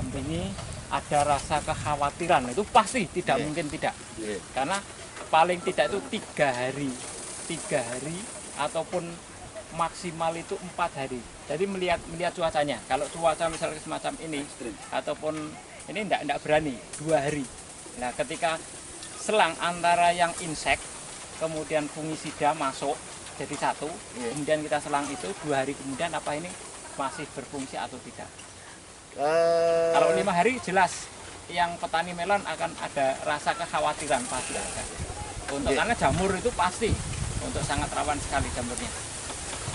mendampingi ada rasa kekhawatiran, itu pasti tidak mungkin tidak. Karena paling tidak itu 3 hari ataupun maksimal itu 4 hari. Jadi melihat cuacanya. Kalau cuaca misalnya semacam ini ataupun ini enggak berani 2 hari. Nah, ketika selang antara yang insek kemudian fungisida masuk jadi satu, kemudian kita selang itu 2 hari kemudian apa ini masih berfungsi atau tidak. Kalau 5 hari jelas yang petani melon akan ada rasa kekhawatiran pasti ada. Karena jamur itu pasti untuk sangat rawan sekali jamurnya.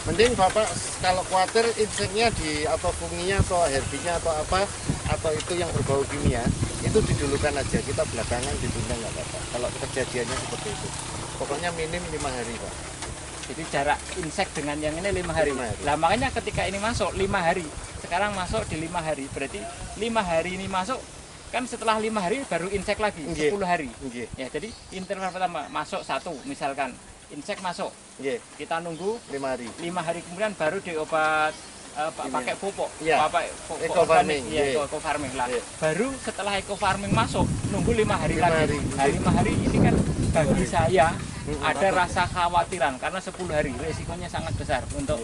Mending Bapak kalau khawatir inseknya atau funginya atau herbinya atau apa atau itu yang berbau kimia itu didulukan aja, kita belakangan ditunda nggak apa-apa. Kalau kejadiannya seperti itu, pokoknya minim 5 hari Pak. Jadi jarak insek dengan yang ini 5 hari. Nah makanya ketika ini masuk 5 hari, sekarang masuk di 5 hari, berarti 5 hari ini masuk kan setelah 5 hari baru insek lagi 10 hari. Ya jadi interval pertama masuk 1 misalkan. Insek masuk, kita nunggu 5 hari kemudian baru diobat pakai pupuk, pakai eco farming, eco farming lah. Baru setelah eco farming masuk, nunggu 5 hari lagi. Nah, 5 hari ini kan bagi saya ada rasa khawatiran karena 10 hari resikonya sangat besar untuk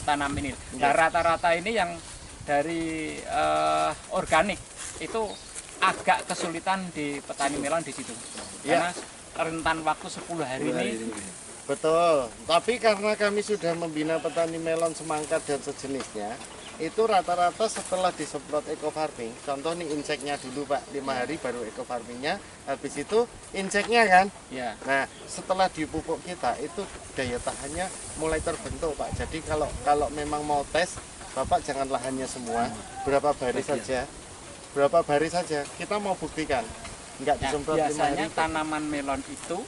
tanam ini. Nah, rata-rata ini yang dari organik itu agak kesulitan di petani melon di situ. Karena rentan waktu 10 hari ini. Betul, tapi karena kami sudah membina petani melon semangka dan sejenisnya, itu rata-rata setelah disemprot eco farming, contoh nih inseknya dulu Pak, 5 hari baru eco farmingnya, habis itu inseknya kan. Nah setelah dipupuk kita itu daya tahannya mulai terbentuk Pak. Jadi kalau memang mau tes, Bapak jangan lahannya semua, berapa baris saja, kita mau buktikan. Enggak disemprot 5 hari. Biasanya tanaman melon itu,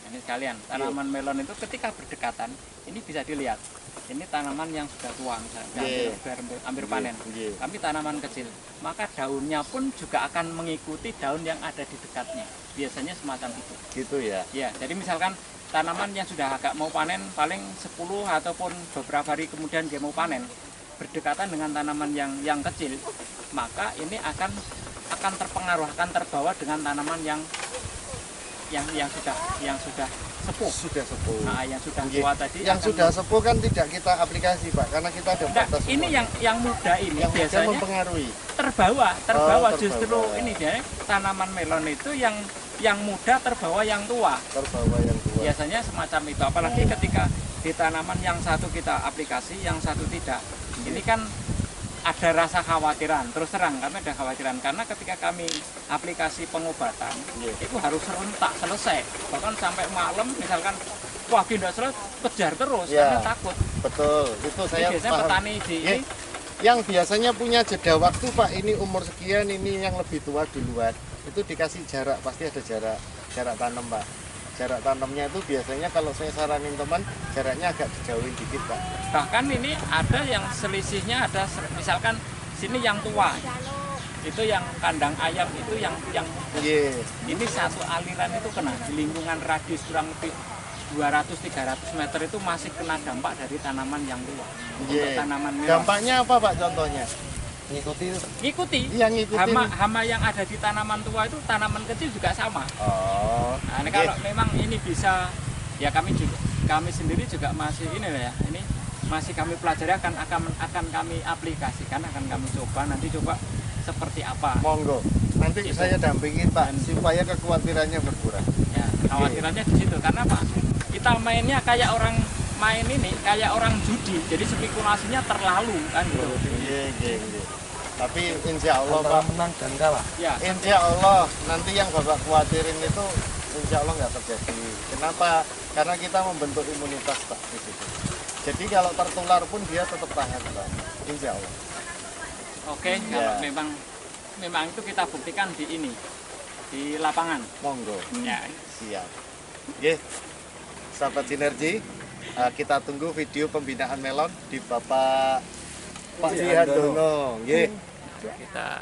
ini sekalian, tanaman melon itu ketika berdekatan, ini bisa dilihat. Ini tanaman yang sudah tua, hampir panen. Tapi tanaman kecil, maka daunnya pun juga akan mengikuti daun yang ada di dekatnya. Biasanya semacam itu. Gitu ya? Ya, jadi misalkan tanaman yang sudah agak mau panen, paling 10 ataupun beberapa hari kemudian dia mau panen, berdekatan dengan tanaman yang kecil, maka ini akan terpengaruh, akan terbawa dengan tanaman yang sudah sepuh. Nah, yang sudah tua tadi. Yang sudah sepuh kan tidak kita aplikasi Pak, karena kita ada batas. Ini yang muda ini yang biasanya mempengaruhi. Terbawa justru ini dia tanaman melon itu yang muda terbawa yang tua. Biasanya semacam itu, apalagi ketika di tanaman yang satu kita aplikasi, yang satu tidak. Ini kan ada rasa khawatiran, terus terang kami ada khawatiran karena ketika kami aplikasi pengobatan itu harus serentak selesai, bahkan sampai malam misalkan tidak selesai kejar terus karena takut. Betul, itu saya biasanya paham. Petani di ini yang biasanya punya jeda waktu Pak, ini umur sekian, ini yang lebih tua duluan, itu dikasih jarak, pasti ada jarak tanam Pak. Jarak tanamnya itu biasanya kalau saya saranin teman, jaraknya agak dijauhin dikit Pak. Bahkan ini ada yang selisihnya ada, misalkan sini yang tua, itu yang kandang ayam itu yang ini satu aliran itu kena di lingkungan radius kurang lebih 200-300 meter itu masih kena dampak dari tanaman yang tua. Untuk tanaman melon. Dampaknya apa Pak contohnya? Ngikuti. Hama yang ada di tanaman tua itu tanaman kecil juga sama. Nah, ini kalau memang ini bisa, ya kami sendiri juga masih ini ya, ini masih kami pelajari, akan kami aplikasikan, akan kami coba seperti apa. Monggo, nanti saya dampingin Pak, supaya kekhawatirannya berkurang. Ya, kekhawatirannya di situ karena Pak, kita mainnya kayak orang main ini, kayak orang judi, jadi spekulasinya terlalu kan gitu. Tapi insya Allah Pak, menang dan kalah. Ya. Insya Allah nanti yang Bapak khawatirin itu insya Allah nggak terjadi. Kenapa? Karena kita membentuk imunitas Pak di situ. Jadi kalau tertular pun dia tetap tahan Pak. Insya Allah. Oke, kalau memang itu kita buktikan di ini, di lapangan. Monggo. Ya. Siap. Sahabat Sinergi, kita tunggu video pembinaan melon di Bapak Pak Jihandono. Kita